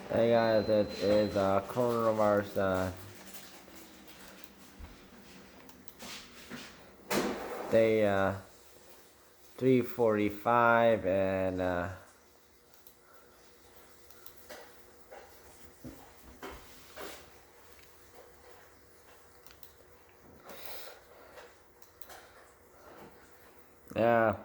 Hey guys, it is coronavirus day 345 and yeah.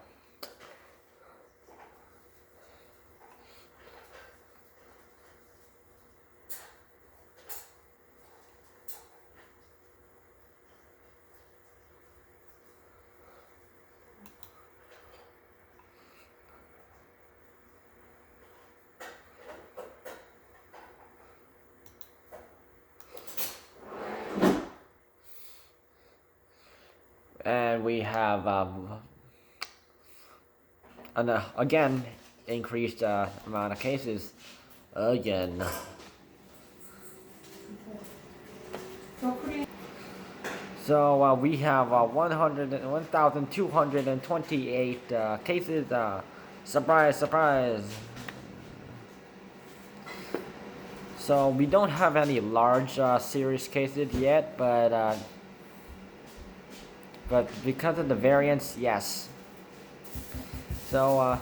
And we have again increased amount of cases again. So we have 1,228 cases. Surprise, surprise. So we don't have any large serious cases yet, but because of the variants, yes. So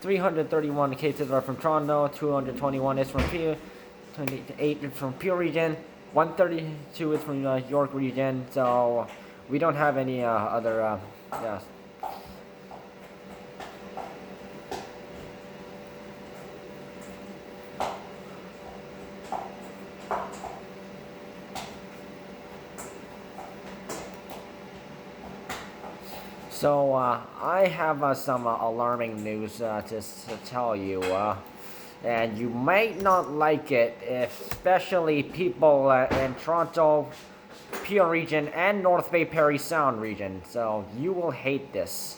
331 cases are from Toronto, 221 is from Peel, 28 is from Peel region, 132 is from York region. So we don't have any other yes. So I have some alarming news to tell you, and you might not like it, especially people in Toronto, Peel region, and North Bay Parry Sound region. So you will hate this.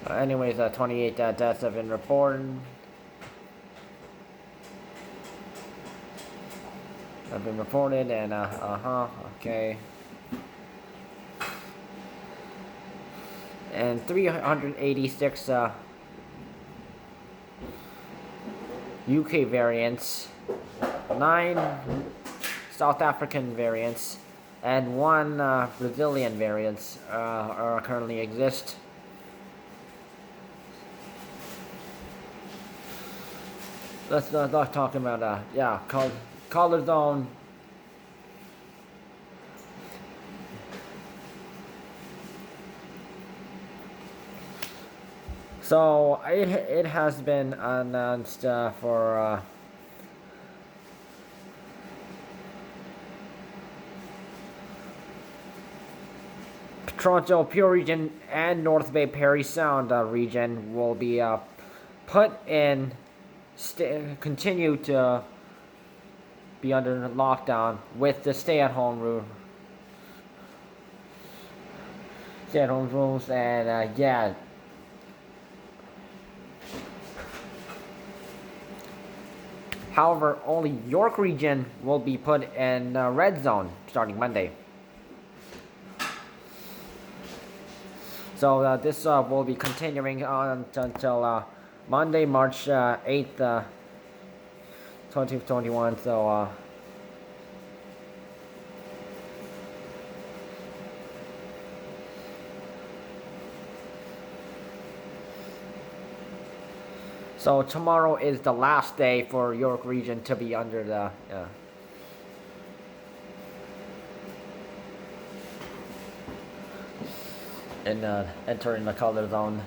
Anyways, 28 deaths have been reported. And okay. And 386 UK variants, 9 South African variants, and 1 Brazilian variants are currently exist. Let's not talk about color zone. So it has been announced for Toronto, Peel region, and North Bay Parry Sound region will be put in, continue to be under lockdown with the stay-at-home rules, and yeah. However, only York region will be put in red zone starting Monday. So this will be continuing on until Monday, March 8th, 2021. So tomorrow is the last day for York region to be under the entering the color zone.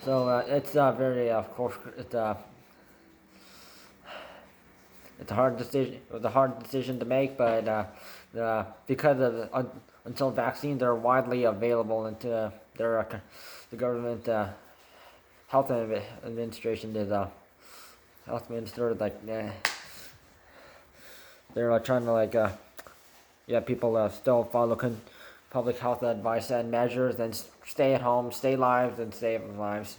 So it's very, of course, it's a hard decision. It was a hard decision to make, but because of until vaccines are widely available and the government health administration is health minister they're trying to people still follow public health advice and measures and stay at home, stay lives, and save lives.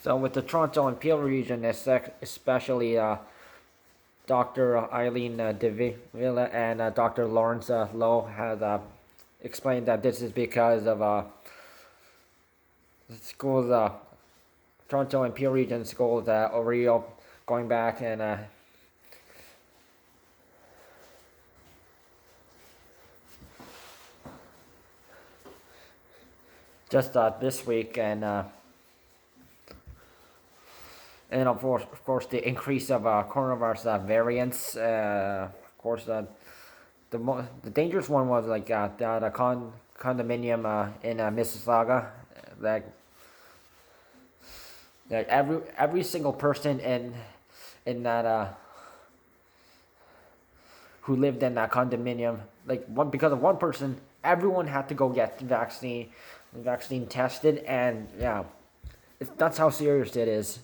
So with the Toronto and Peel region, especially Dr. Eileen DeVilla and Dr. Lawrence Lowe has explained that this is because of schools, Toronto and Peel region schools are going back and just this week and of course the increase of coronavirus variants. Of course, the dangerous one was like the condominium in Mississauga. That every single person in that who lived in that condominium, like one because of one person, everyone had to go get vaccine tested, and yeah, that's how serious it is.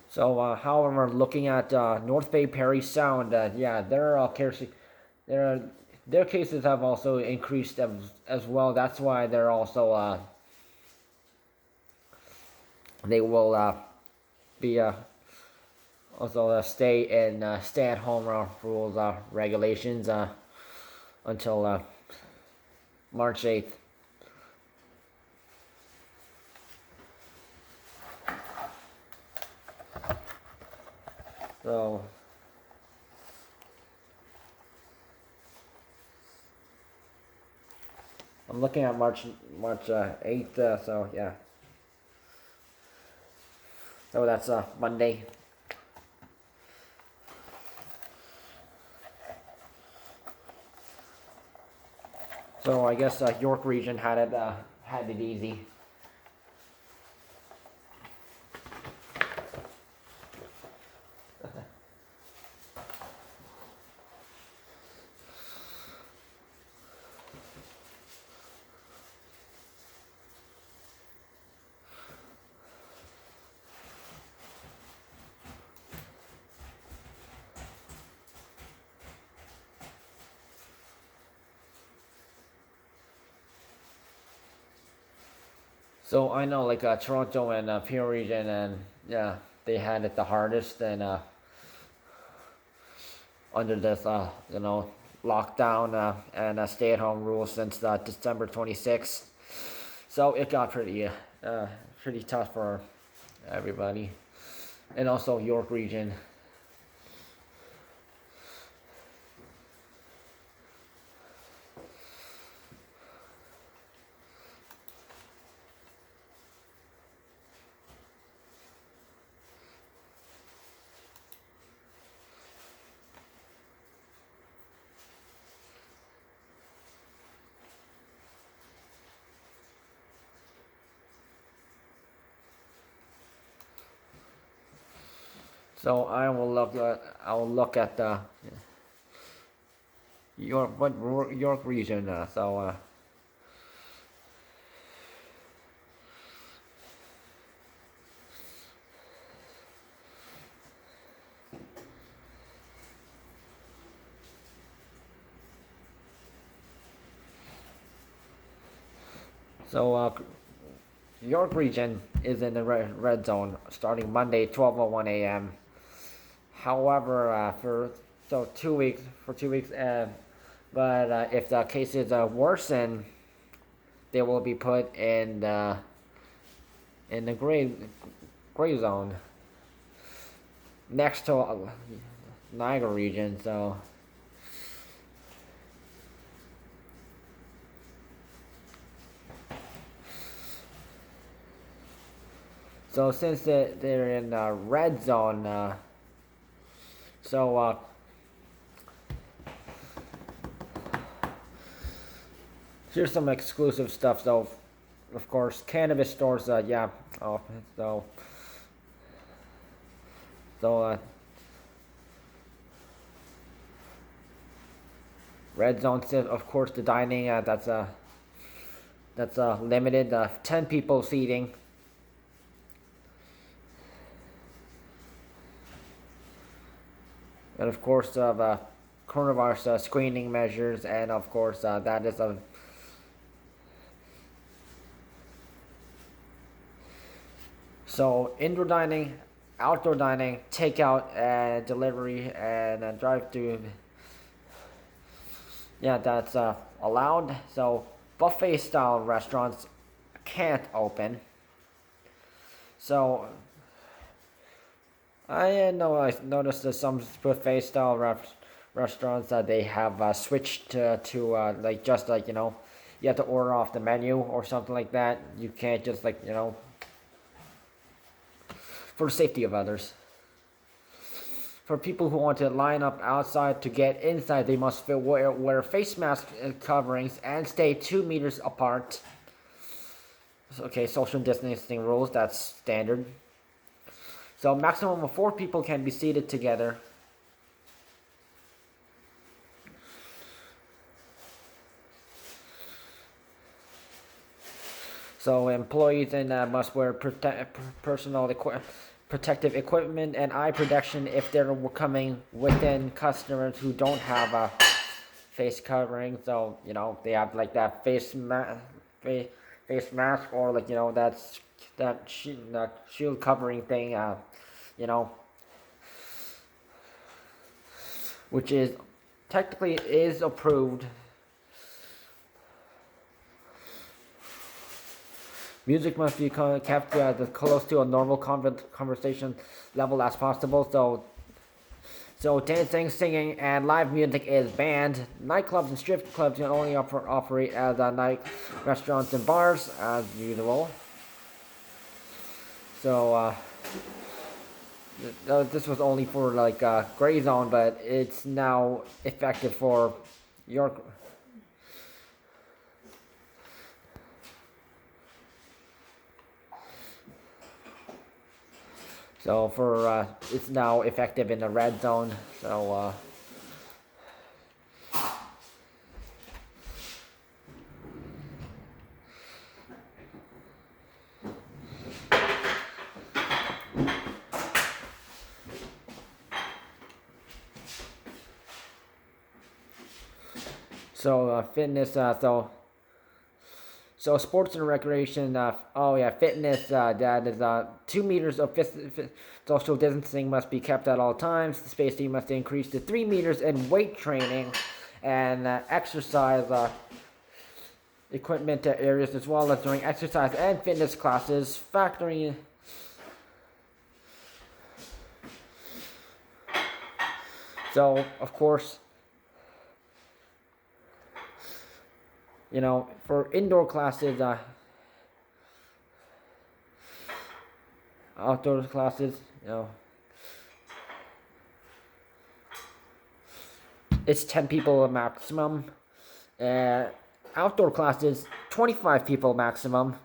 So, however, looking at North Bay Parry Sound, yeah, their cases have also increased as well. That's why they're also they will be also stay at home rules regulations until March 8th. So I'm looking at March 8th. So yeah. So that's Monday. So I guess York Region had it easy. So I know like Toronto and Peel Region, and yeah, they had it the hardest, and under this lockdown and stay-at-home rules since December 26th. So it got pretty tough for everybody, and also York Region. So I will look at the York Region. So York Region is in the red zone starting Monday 12:01 a.m. However, for 2 weeks, but if the cases worsen, they will be put in the gray zone next to Niagara Region. So since they're in the red zone, so here's some exclusive stuff. So, of course, cannabis stores. Yeah. Oh, so red zone. Of course, the dining. That's limited. 10 people seating. And of course, coronavirus screening measures, and of course that is a so indoor dining, outdoor dining, takeout and delivery and drive-through. Yeah, that's allowed. So buffet style restaurants can't open. So I noticed that some buffet style restaurants that they have switched to like just like you have to order off the menu or something like that. You can't just like for the safety of others. For people who want to line up outside to get inside, they must wear face mask coverings and stay 2 meters apart. Okay, social distancing rules, that's standard. So maximum of 4 people can be seated together. So employees must wear personal protective equipment and eye protection if they're coming within customers who don't have a face covering. So they have like that face mask or like that shield covering thing. Which is technically is approved. Music must be kept as close to a normal conversation level as possible. So dancing, singing, and live music is banned. Nightclubs and strip clubs can only operate as night restaurants and bars as usual. So this was only for like gray zone, but it's now effective for York. So for it's now effective in the red zone. Fitness. So sports and recreation. Fitness. That is 2 meters of social distancing must be kept at all times. The spacing must increase to 3 meters, and weight training and exercise equipment areas as well as during exercise and fitness classes, factoring. So of course, for indoor classes, outdoor classes, it's 10 people maximum. Outdoor classes, 25 people maximum.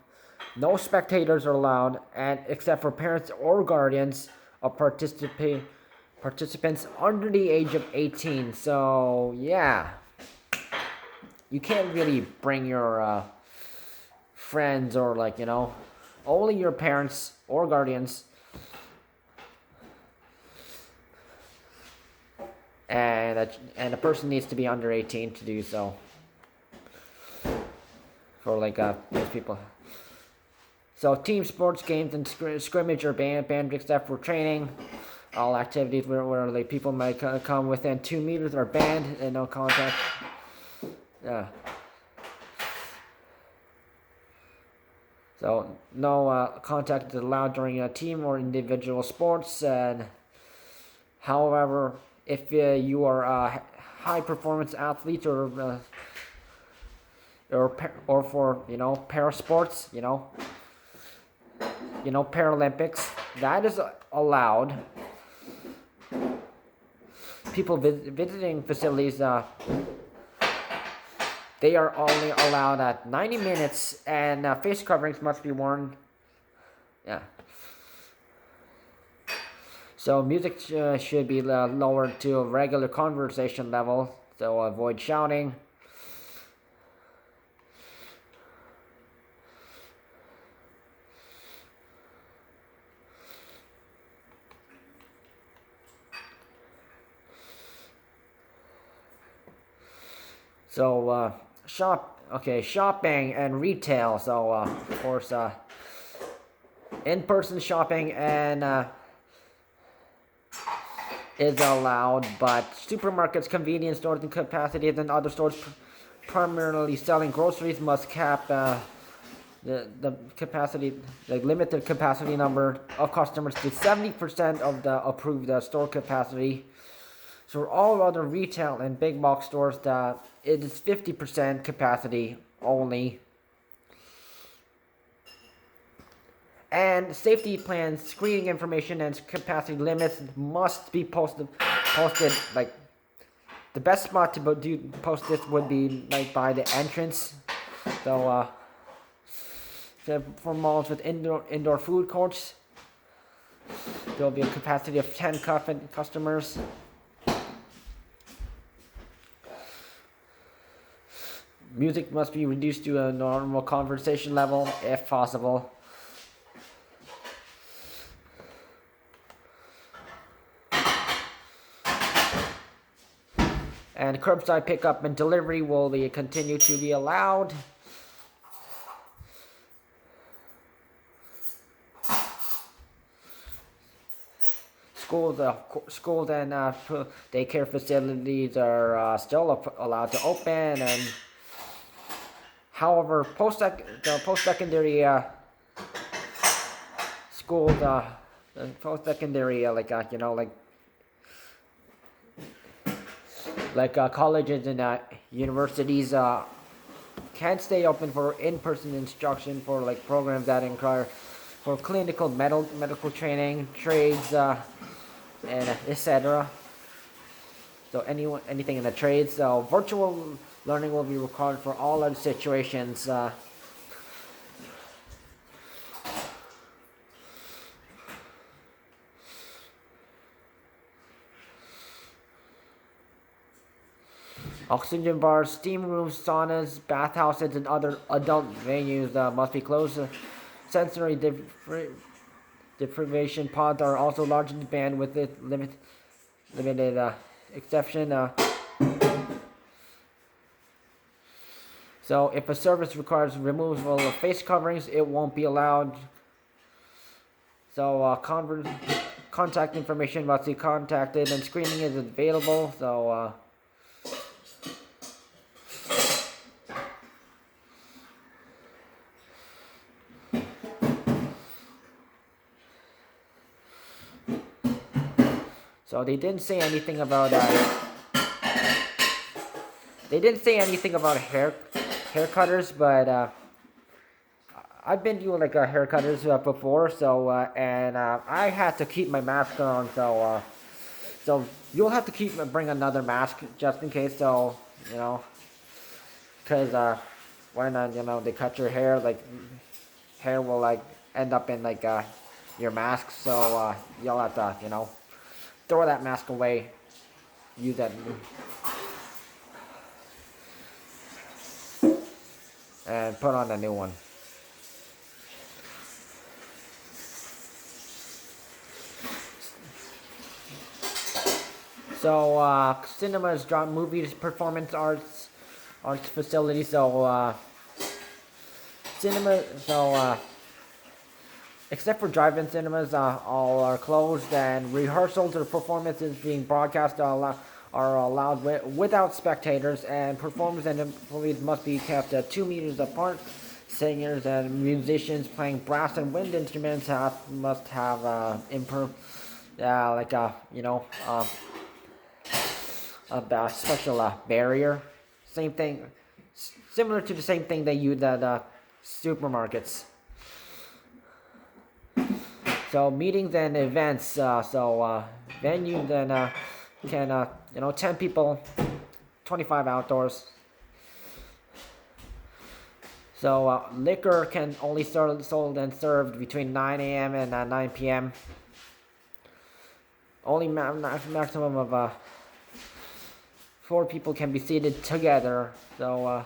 No spectators are allowed, and except for parents or guardians of participants under the age of 18. So yeah, you can't really bring your friends or like only your parents or guardians. And a person needs to be under 18 to do so. For like those people. So team sports games and scrimmage are banned except for training. All activities where like people might come within 2 meters are banned and no contact. Yeah. So no contact is allowed during team or individual sports. And however, if you are high performance athletes or for para sports, Paralympics, that is allowed. People visiting facilities, they are only allowed at 90 minutes, and face coverings must be worn. Yeah. So music should be lowered to a regular conversation level, so avoid shouting. So shopping and retail. So of course, in-person shopping and is allowed, but supermarkets, convenience stores, and capacities, and other stores primarily selling groceries must cap the capacity, the limited capacity number of customers to 70% of the approved store capacity. So all other retail and big box stores, it is 50% capacity only. And safety plans, screening information, and capacity limits must be posted. Like the best spot to post this would be like by the entrance. So for malls with indoor food courts, there will be a capacity of 10 customers. Music must be reduced to a normal conversation level if possible. And curbside pickup and delivery will continue to be allowed. Schools and daycare facilities are still allowed to open, and however, post-secondary schools, post-secondary colleges and universities can stay open for in-person instruction for like programs that require for clinical medical training, trades, and etc. So anything in the trades. So virtual learning will be required for all other situations. Oxygen bars, steam rooms, saunas, bathhouses, and other adult venues must be closed. Sensory deprivation pods are also largely banned with the limited exception. So if a service requires removal of face coverings, it won't be allowed. So contact information must be contacted, and screening is available. So they didn't say anything about haircutters, but I've been to like haircutters before, so and I had to keep my mask on, so you'll have to bring another mask just in case, so because when they cut your hair, like hair will like end up in like your mask, so you'll have to throw that mask away, use that, and put on a new one. So cinemas, drama, movies, performance arts facilities. So except for drive-in cinemas, all are closed, and rehearsals or performances being broadcast are allowed without spectators, and performers and employees must be kept 2 meters apart. Singers and musicians playing brass and wind instruments must have a special barrier. Same thing, similar to the same thing they use at supermarkets. So meetings and events, venues can 10 people, 25 outdoors. So liquor can only sold and served between 9 a.m. and 9 p.m. Only maximum of 4 people can be seated together. So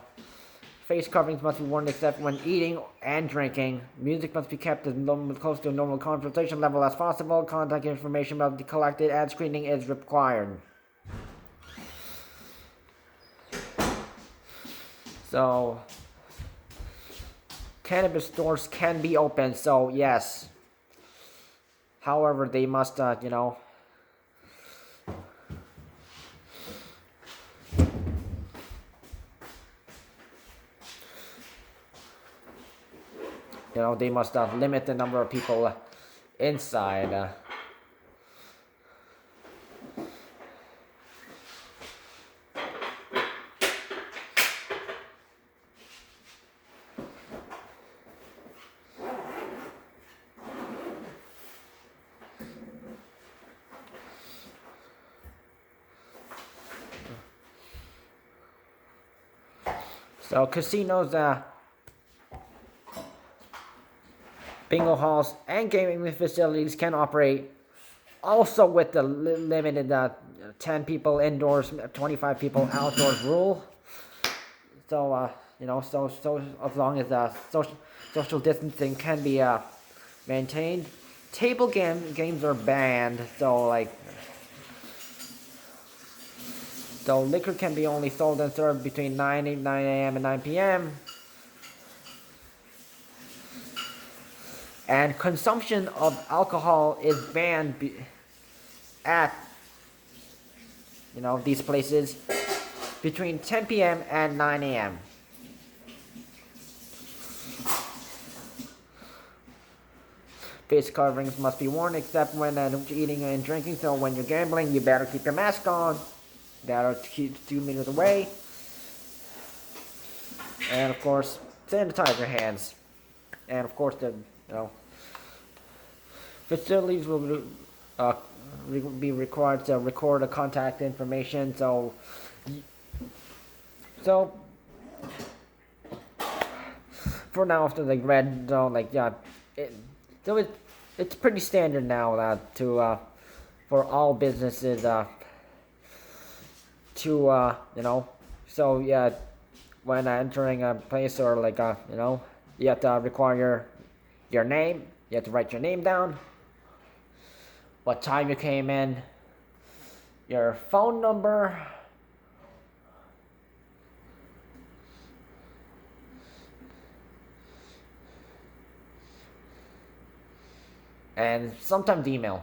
face coverings must be worn except when eating and drinking. Music must be kept as close to a normal conversation level as possible. Contact information must be collected, and screening is required. So cannabis stores can be open. So yes. However, they must, they must limit the number of people inside. So casinos, bingo halls, and gaming facilities can operate also with the limited 10 people indoors, 25 people outdoors rule. So, so as long as social distancing can be maintained. Table games are banned, so liquor can be only sold and served between 9 a.m. and 9 p.m. And consumption of alcohol is banned at, these places between 10 p.m. and 9 a.m. Face coverings must be worn except when eating and drinking, so when you're gambling, you better keep your mask on. Better keep 2 meters away. And of course, sanitize your hands. And of course, facilities will be required to record the contact information. So for now, after the red zone, it's pretty standard now for all businesses when entering a place or you have to require your name. You have to write your name down, what time you came in, your phone number, and sometimes email.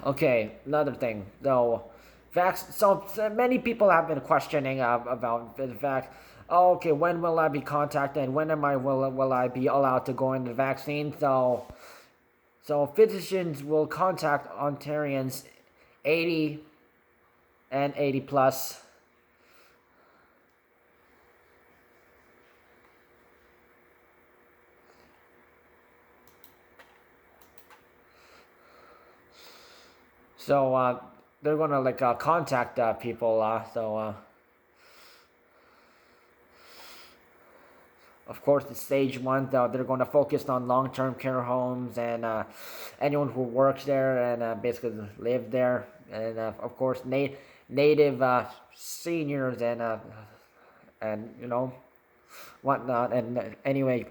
Okay, another thing though, so many people have been questioning about the fact. Oh, okay, when will I be contacted? When will I be allowed to go into the vaccine? So physicians will contact Ontarians 80 and 80 plus. So they're gonna contact people. Of course, the stage one, they're going to focus on long-term care homes and anyone who works there and basically live there, and of course, native seniors and whatnot. And anyway,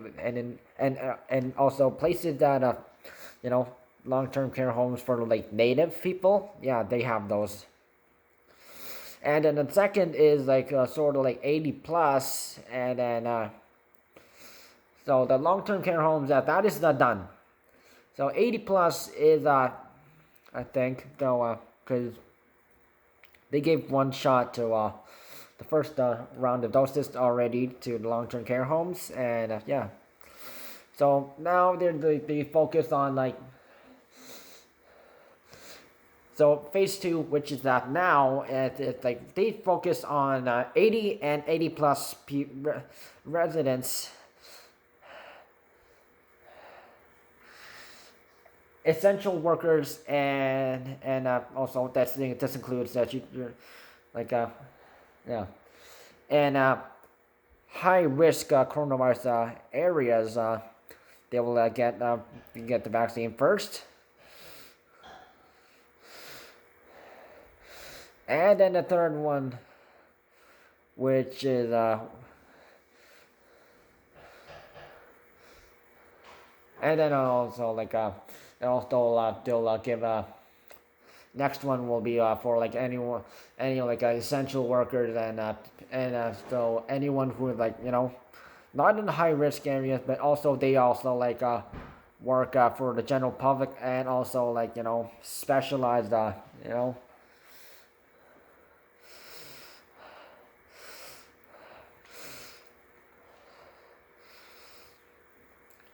and also places that you know long-term care homes for native people. Yeah, they have those. And then the second is sort of 80 plus, and then so the long-term care homes that is not done. So 80 plus is I think though because they gave one shot to the first round of doses already to the long-term care homes, and yeah. So now they focus on so phase two, which is that now, it's they focus on 80 and 80 plus residents, essential workers, and also this includes that you're yeah, and high risk coronavirus areas. They will get the vaccine first. And then the third one, which is and then also they'll give next one will be for like anyone, any like essential workers and so anyone who is like not in the high risk areas, but also they also like work for the general public and also like specialized you know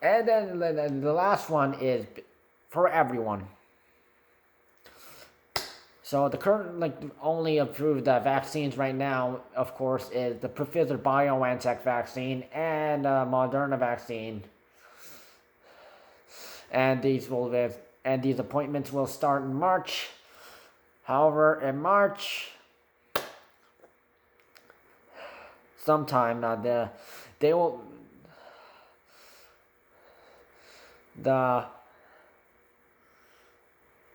and then the last one is for everyone. So the current like only approved vaccines right now, of course, is the Pfizer BioNTech vaccine and Moderna vaccine, and these appointments will start in March. However, in March, sometime they will the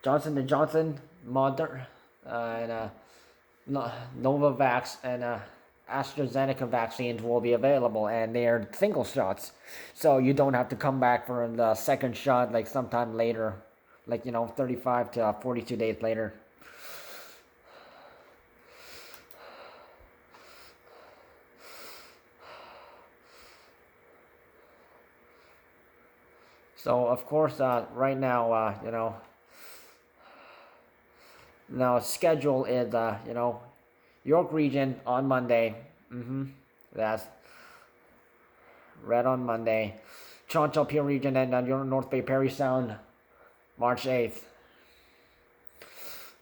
Johnson and Johnson, Moderna, and Novavax and AstraZeneca vaccines will be available, and they are single shots, so you don't have to come back for the second shot like sometime later, like 35 to 42 days later. So of course, right now, now schedule is York Region on Monday. That's red on Monday. Toronto Peel Region and North Bay Parry Sound, March 8th.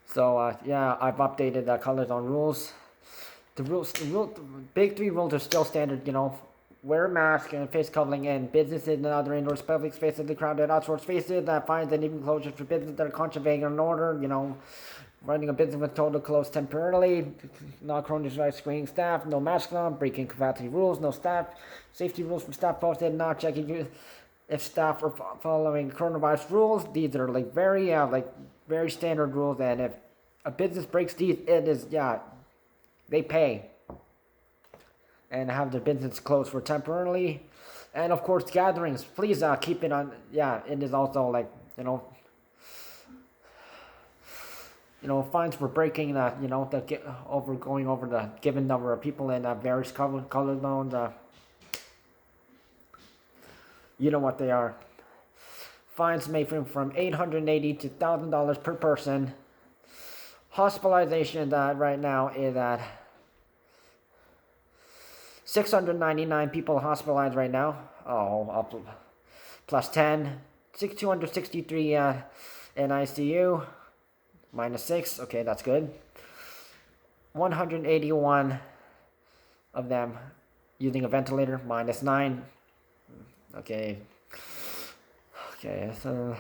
So yeah, I've updated the colors on rules. The big three rules are still standard. Wear a mask and face covering in businesses and other indoor public spaces, the crowded outdoor spaces, fines and even closures for businesses that are contravening an order. Running a business with total closed temporarily, not coronavirus screening staff, no mask on, breaking capacity rules, no staff safety rules for staff posted, not checking if staff are following coronavirus rules. These are like very standard rules, and if a business breaks these, it is they pay and have their business closed for temporarily. And of course, gatherings, please keep it on. It is also like fines for breaking going over the given number of people in various color zones. You know what they are. Fines may from $880 to $1,000 per person. Hospitalization right now is at 699 people hospitalized right now. Up plus 10. 263 in ICU. -6. Okay, that's good. 181 of them using a ventilator. -9. Okay. So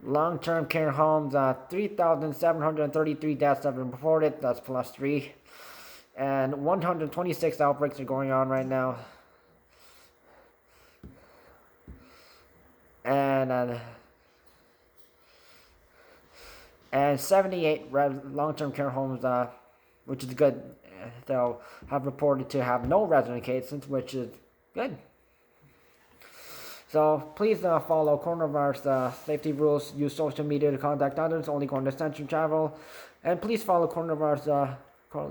long-term care homes, 3,733 deaths have been reported. That's +3. And 126 outbreaks are going on right now. And 78 long-term care homes, which is good, they'll have reported to have no resident cases, which is good. So please follow coronavirus safety rules. Use social media to contact others. Only go on essential travel, and please follow coronavirus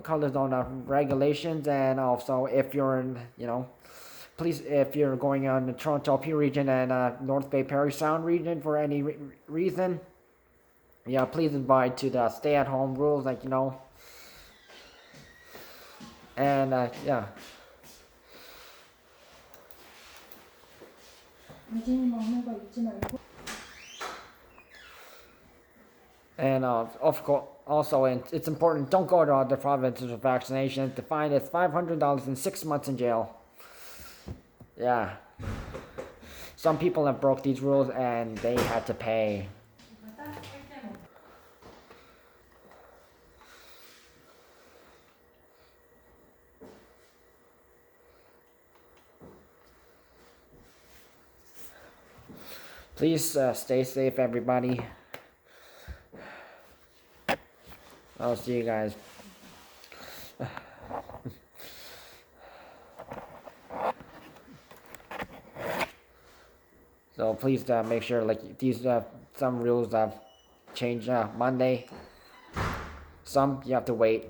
color zone regulations. And also, if you're in, please, if you're going on the Toronto Peel region and North Bay Parry Sound region for any reason, please abide to the stay-at-home rules, and And of course, also, it's important, don't go to other provinces with vaccinations. The fine is $500 and 6 months in jail. Yeah. Some people have broke these rules and they had to pay. Please stay safe, everybody. I'll see you guys. So please make sure, these some rules change Monday. Some you have to wait